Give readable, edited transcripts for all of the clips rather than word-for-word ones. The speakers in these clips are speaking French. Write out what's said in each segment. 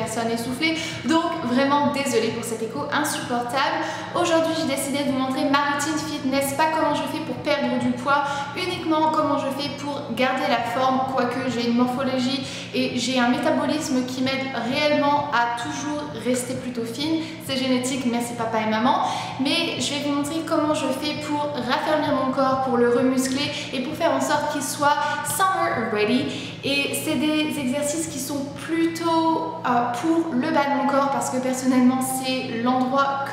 personne essoufflée. Donc vraiment désolée pour cet écho insupportable. Aujourd'hui j'ai décidé de vous montrer ma routine fitness, pas comment je fais pour perdre du poids, uniquement comment je fais pour garder la forme, quoique j'ai une morphologie et j'ai un métabolisme qui m'aide réellement à toujours rester plutôt fine. C'est génétique, merci papa et maman. Mais je vais vous montrer comment je fais pour raffermir mon corps, pour le remuscler et pour faire en sorte qu'il soit summer ready. Et c'est des exercices qui sont plutôt pour le bas de mon corps parce que personnellement c'est l'endroit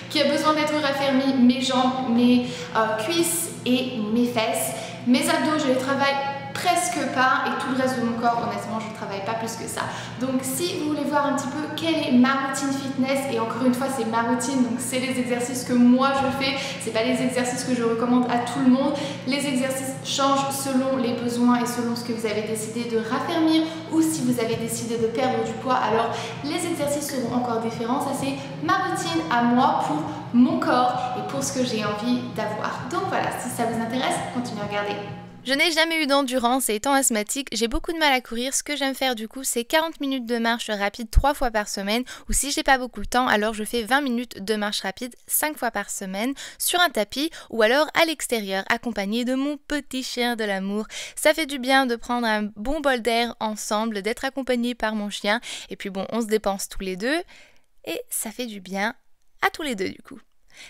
qui a besoin d'être raffermi, mes jambes, mes cuisses et mes fesses. Mes abdos, je les travaille presque pas et tout le reste de mon corps, honnêtement, je ne travaille pas plus que ça. Donc si vous voulez voir un petit peu quelle est ma routine fitness, et encore une fois, c'est ma routine, donc c'est les exercices que moi je fais, c'est pas les exercices que je recommande à tout le monde. Les exercices changent selon les besoins et selon ce que vous avez décidé de raffermir ou si vous avez décidé de perdre du poids, alors les exercices seront encore différents. Ça, c'est ma routine à moi pour mon corps et pour ce que j'ai envie d'avoir. Donc voilà, si ça vous intéresse, continuez à regarder. Je n'ai jamais eu d'endurance et étant asthmatique, j'ai beaucoup de mal à courir. Ce que j'aime faire du coup, c'est 40 minutes de marche rapide 3 fois par semaine ou si j'ai pas beaucoup de temps, alors je fais 20 minutes de marche rapide 5 fois par semaine sur un tapis ou alors à l'extérieur accompagné de mon petit chien de l'amour. Ça fait du bien de prendre un bon bol d'air ensemble, d'être accompagné par mon chien et puis bon, on se dépense tous les deux et ça fait du bien à tous les deux du coup.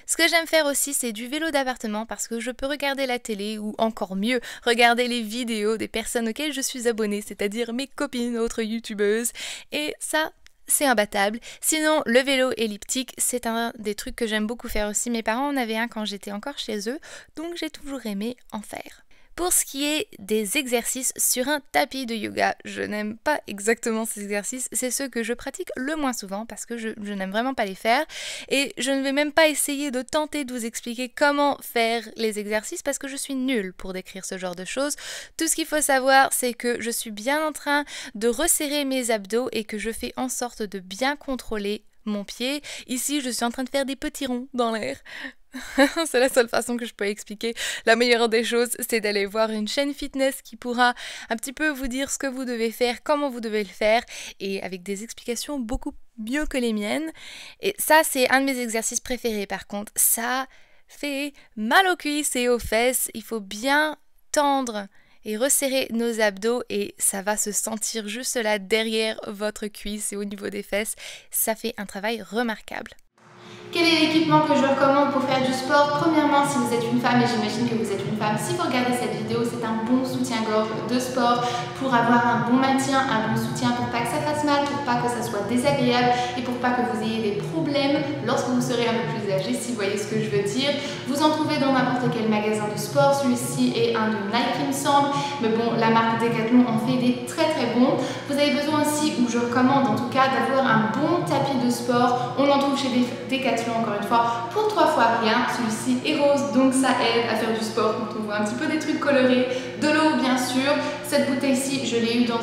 Ce que j'aime faire aussi, c'est du vélo d'appartement parce que je peux regarder la télé ou encore mieux, regarder les vidéos des personnes auxquelles je suis abonnée, c'est-à-dire mes copines, autres youtubeuses, et ça, c'est imbattable. Sinon, le vélo elliptique, c'est un des trucs que j'aime beaucoup faire aussi. Mes parents en avaient un quand j'étais encore chez eux, donc j'ai toujours aimé en faire. Pour ce qui est des exercices sur un tapis de yoga, je n'aime pas exactement ces exercices, c'est ceux que je pratique le moins souvent parce que je n'aime vraiment pas les faire et je ne vais même pas essayer de tenter de vous expliquer comment faire les exercices parce que je suis nulle pour décrire ce genre de choses. Tout ce qu'il faut savoir, c'est que je suis bien en train de resserrer mes abdos et que je fais en sorte de bien contrôler mon pied. Ici, je suis en train de faire des petits ronds dans l'air. C'est la seule façon que je peux expliquer. La meilleure des choses, c'est d'aller voir une chaîne fitness qui pourra un petit peu vous dire ce que vous devez faire, comment vous devez le faire, et avec des explications beaucoup mieux que les miennes. Et ça, c'est un de mes exercices préférés. Par contre, ça fait mal aux cuisses et aux fesses. Il faut bien tendre et resserrer nos abdos et ça va se sentir juste là derrière votre cuisse et au niveau des fesses. Ça fait un travail remarquable. Quel est l'équipement que je recommande pour faire du sport? Premièrement, si vous êtes une femme, et j'imagine que vous êtes une femme, si vous regardez cette vidéo, c'est un bon soutien-gorge de sport pour avoir un bon maintien, un bon soutien pour pas que ça fasse mal, pour pas que ça soit désagréable et pour pas que vous ayez des problèmes lorsque vous serez un peu plus âgé, si vous voyez ce que je veux dire. Vous en trouvez dans n'importe quel magasin de sport. Celui-ci est un de Nike, il me semble, mais bon, la marque Decathlon en fait des très très bons. Vous avez besoin aussi, ou je recommande en tout cas, d'avoir un bon tapis de sport. On en trouve chez Decathlon encore une fois pour 3 fois rien. Celui-ci est rose donc ça aide à faire du sport quand on voit un petit peu des trucs colorés, de l'eau bien sûr. Cette bouteille-ci je l'ai eue dans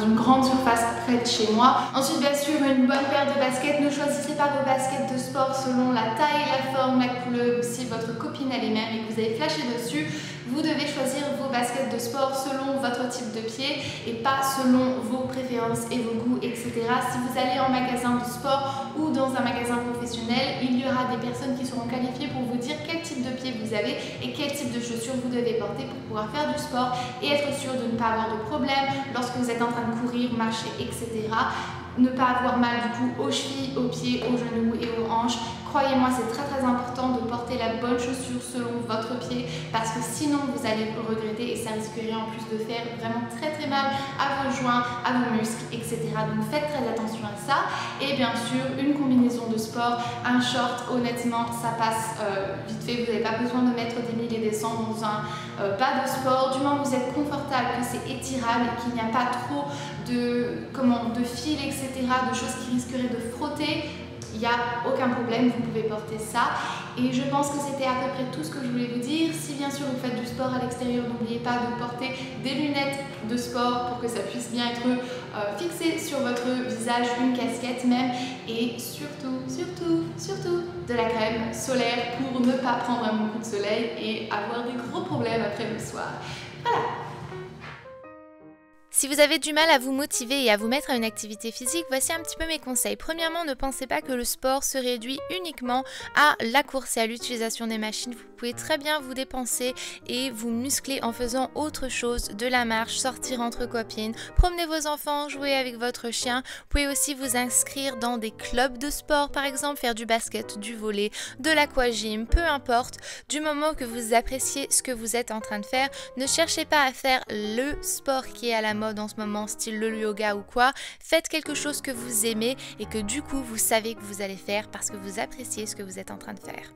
une grande surface près de chez moi. Ensuite bien sûr une bonne paire de baskets. Ne choisissez pas vos baskets de sport selon la taille, la forme, la couleur. Si votre copine a les mêmes et que vous avez flashé dessus, vous devez choisir vos baskets de sport selon votre type de pied et pas selon vos préférences et vos goûts, etc. Si vous allez en magasin de sport ou dans un magasin professionnel, il y aura des personnes qui seront qualifiées pour vous dire quel type de pied vous avez et quel type de chaussures vous devez porter pour pouvoir faire du sport et être sûr de ne pas avoir de problème lorsque vous êtes en train de courir, marcher, etc. Ne pas avoir mal du coup aux chevilles, aux pieds, aux genoux et aux hanches. Croyez-moi, c'est très très important de porter la bonne chaussure selon votre pied parce que sinon vous allez le regretter et ça risquerait en plus de faire vraiment très très mal à vos joints, à vos muscles, etc. Donc faites très attention à ça. Et bien sûr, une combinaison de sport, un short, honnêtement, ça passe vite fait. Vous n'avez pas besoin de mettre des milliers et des cents dans un pas de sport. Du moins, vous êtes confortable, que c'est étirable et qu'il n'y a pas trop de fils, etc., de choses qui risqueraient de frotter. Il n'y a aucun problème, vous pouvez porter ça. Et je pense que c'était à peu près tout ce que je voulais vous dire. Si bien sûr vous faites du sport à l'extérieur, n'oubliez pas de porter des lunettes de sport pour que ça puisse bien être fixé sur votre visage, une casquette même. Et surtout, surtout, surtout de la crème solaire pour ne pas prendre un bon coup de soleil et avoir des gros problèmes après le soir. Voilà. Si vous avez du mal à vous motiver et à vous mettre à une activité physique, voici un petit peu mes conseils. Premièrement, ne pensez pas que le sport se réduit uniquement à la course et à l'utilisation des machines. Vous pouvez très bien vous dépenser et vous muscler en faisant autre chose, de la marche, sortir entre copines, promener vos enfants, jouer avec votre chien. Vous pouvez aussi vous inscrire dans des clubs de sport, par exemple, faire du basket, du volley, de l'aquagym, peu importe. Du moment que vous appréciez ce que vous êtes en train de faire, ne cherchez pas à faire le sport qui est à la mode en ce moment, style le yoga ou quoi. Faites quelque chose que vous aimez et que du coup vous savez que vous allez faire parce que vous appréciez ce que vous êtes en train de faire.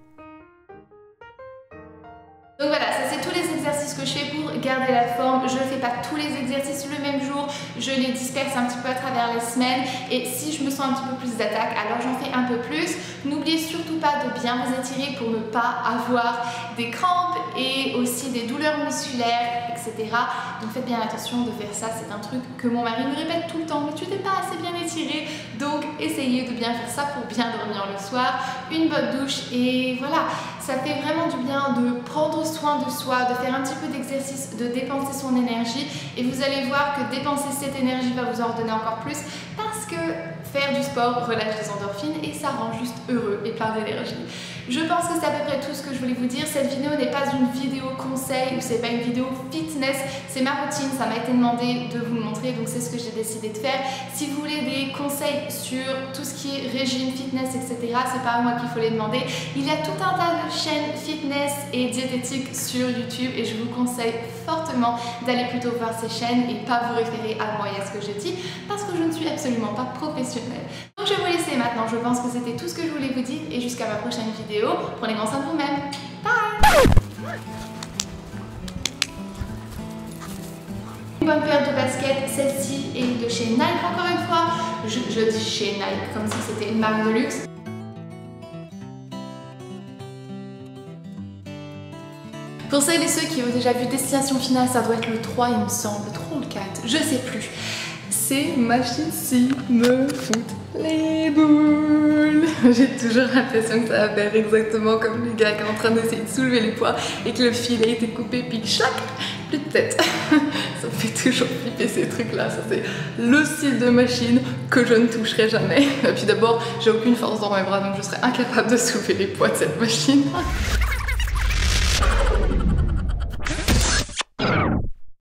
Donc voilà, ça c'est tous les exercices que je fais pour garder la forme. Je ne fais pas tous les exercices le même jour, je les disperse un petit peu à travers les semaines et si je me sens un petit peu plus d'attaque, alors j'en fais un peu plus. N'oubliez surtout pas de bien vous étirer pour ne pas avoir des crampes et aussi des douleurs musculaires, etc. Donc faites bien attention de faire ça, c'est un truc que mon mari me répète tout le temps, mais tu t'es pas assez bien étiré, donc essayez de bien faire ça pour bien dormir le soir, une bonne douche et voilà, ça fait vraiment du bien de prendre soin de soi, de faire un petit peu d'exercice, de dépenser son énergie et vous allez voir que dépenser cette énergie va vous en redonner encore plus parce que faire du sport relâche les endorphines et ça rend juste heureux et plein d'énergie. Je pense que c'est à peu près tout ce que je voulais vous dire. Cette vidéo n'est pas une vidéo conseil ou c'est pas une vidéo fitness, c'est ma routine, ça m'a été demandé de vous le montrer donc c'est ce que j'ai décidé de faire. Si vous voulez des conseils sur tout ce qui est régime, fitness, etc., c'est pas à moi qu'il faut les demander. Il y a tout un tas de chaînes fitness et diététiques sur YouTube et je vous conseille fortement d'aller plutôt voir ces chaînes et pas vous référer à moi et à ce que je dis parce que je ne suis absolument pas professionnelle. Donc je vais vous laisser maintenant, je pense que c'était tout ce que je voulais vous dire et jusqu'à ma prochaine vidéo. Prenez grand soin de vous-même. Bye! Une bonne paire de baskets, celle-ci est de chez Nike encore une fois. Je dis chez Nike comme si c'était une marque de luxe. Pour celles et ceux qui ont déjà vu Destination Finale, ça doit être le 3 il me semble, trop le 4, je sais plus. Ces machines-ci me foutent les boules. J'ai toujours l'impression que ça va faire exactement comme le gars qui est en train d'essayer de soulever les poids et que le fil a été coupé puis clac, plus de tête. Ça me fait toujours flipper ces trucs là, ça c'est le style de machine que je ne toucherai jamais. Et puis d'abord j'ai aucune force dans mes bras donc je serais incapable de soulever les poids de cette machine.